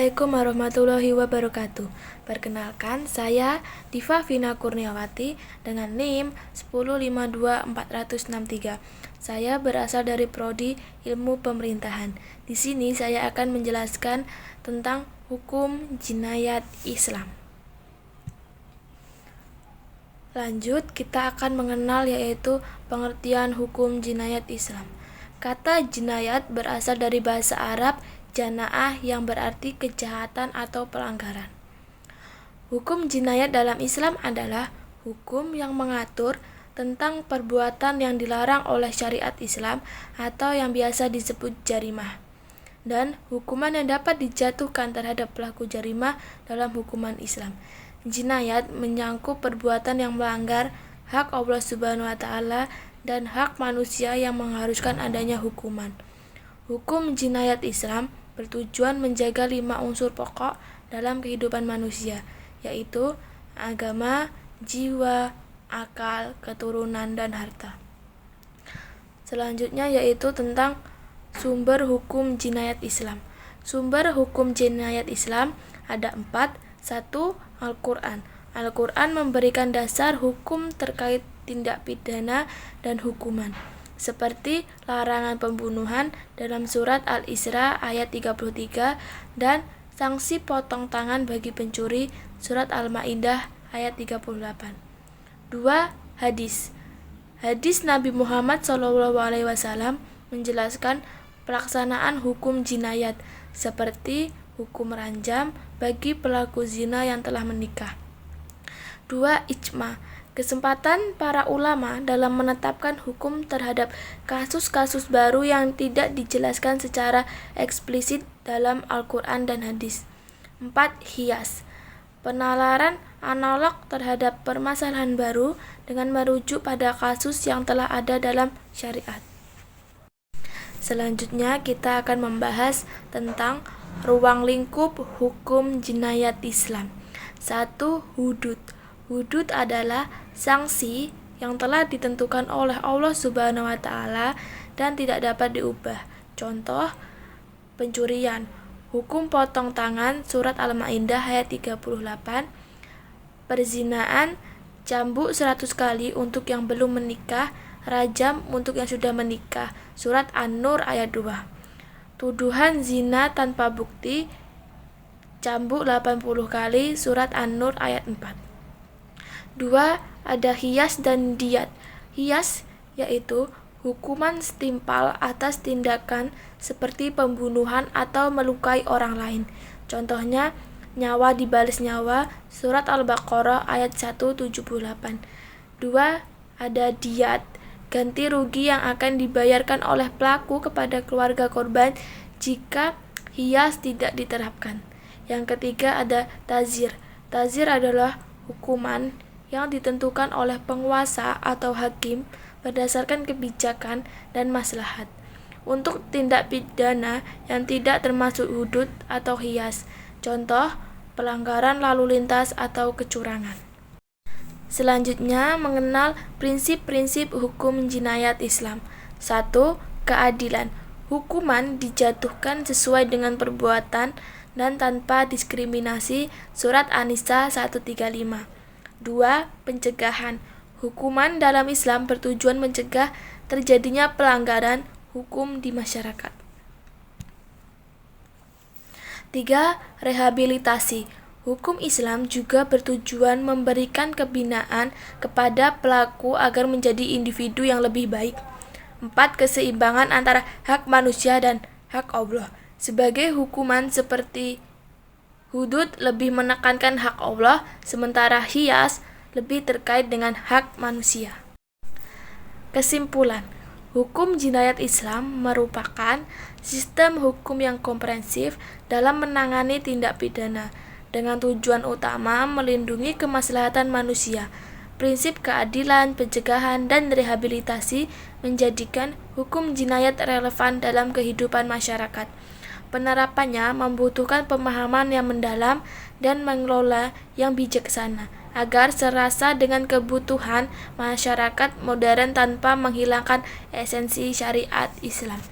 Assalamualaikum warahmatullahi wabarakatuh. Perkenalkan, saya Diva Vina Kurniawati dengan NIM 1052463. Saya berasal dari Prodi Ilmu Pemerintahan. Di sini saya akan menjelaskan tentang hukum jinayat Islam. Lanjut, kita akan mengenal yaitu pengertian hukum jinayat Islam. Kata jinayat berasal dari bahasa Arab jana'ah yang berarti kejahatan atau pelanggaran. Hukum jinayat dalam Islam adalah hukum yang mengatur tentang perbuatan yang dilarang oleh syariat Islam atau yang biasa disebut jarimah, dan hukuman yang dapat dijatuhkan terhadap pelaku jarimah dalam hukuman Islam. Jinayat menyangkut perbuatan yang melanggar hak Allah Subhanahu wa Ta'ala dan hak manusia yang mengharuskan adanya hukuman. Hukum jinayat Islam bertujuan menjaga 5 unsur pokok dalam kehidupan manusia, yaitu agama, jiwa, akal, keturunan, dan harta. Selanjutnya yaitu tentang sumber hukum jinayat Islam. Sumber hukum jinayat Islam ada 4. 1. Al-Quran. Al-Quran memberikan dasar hukum terkait tindak pidana dan hukuman, seperti larangan pembunuhan dalam surat Al-Isra ayat 33 dan sanksi potong tangan bagi pencuri surat Al-Maidah ayat 38. 2. Hadis. Hadis Nabi Muhammad SAW menjelaskan pelaksanaan hukum jinayat seperti hukum ranjam bagi pelaku zina yang telah menikah. 2. Ijma. Kesempatan para ulama dalam menetapkan hukum terhadap kasus-kasus baru yang tidak dijelaskan secara eksplisit dalam Al-Quran dan hadis. 4. Qiyas. Penalaran analog terhadap permasalahan baru dengan merujuk pada kasus yang telah ada dalam syariat. Selanjutnya kita akan membahas tentang ruang lingkup hukum jinayat Islam. 1. Hudud. Hudud adalah sanksi yang telah ditentukan oleh Allah Subhanahu wa Ta'ala dan tidak dapat diubah. Contoh, pencurian. Hukum potong tangan surat Al-Maidah ayat 38. Perzinaan, cambuk 100 kali untuk yang belum menikah, rajam untuk yang sudah menikah surat An-Nur ayat 2. Tuduhan zina tanpa bukti, cambuk 80 kali surat An-Nur ayat 4. 2. Ada qiyas dan diyat. Qiyas yaitu hukuman setimpal atas tindakan seperti pembunuhan atau melukai orang lain. Contohnya, nyawa dibalas nyawa surat Al-Baqarah ayat 178. 2. Ada diyat, ganti rugi yang akan dibayarkan oleh pelaku kepada keluarga korban jika qiyas tidak diterapkan. Yang ketiga ada tazir. Tazir adalah hukuman yang ditentukan oleh penguasa atau hakim berdasarkan kebijakan dan maslahat untuk tindak pidana yang tidak termasuk hudud atau qiyas. Contoh, pelanggaran lalu lintas atau kecurangan. Selanjutnya mengenal prinsip-prinsip hukum jinayat Islam. 1. Keadilan. Hukuman dijatuhkan sesuai dengan perbuatan dan tanpa diskriminasi surat An-Nisa 135. 2. Pencegahan. Hukuman dalam Islam bertujuan mencegah terjadinya pelanggaran hukum di masyarakat. 3. Rehabilitasi. Hukum Islam juga bertujuan memberikan kebinaan kepada pelaku agar menjadi individu yang lebih baik. 4. Keseimbangan antara hak manusia dan hak Allah. Sebagai hukuman seperti hudud lebih menekankan hak Allah, sementara qiyas lebih terkait dengan hak manusia. Kesimpulan, hukum jinayat Islam merupakan sistem hukum yang komprehensif dalam menangani tindak pidana dengan tujuan utama melindungi kemaslahatan manusia. Prinsip keadilan, pencegahan, dan rehabilitasi menjadikan hukum jinayat relevan dalam kehidupan masyarakat. Penerapannya membutuhkan pemahaman yang mendalam dan mengelola yang bijaksana agar serasa dengan kebutuhan masyarakat modern tanpa menghilangkan esensi syariat Islam.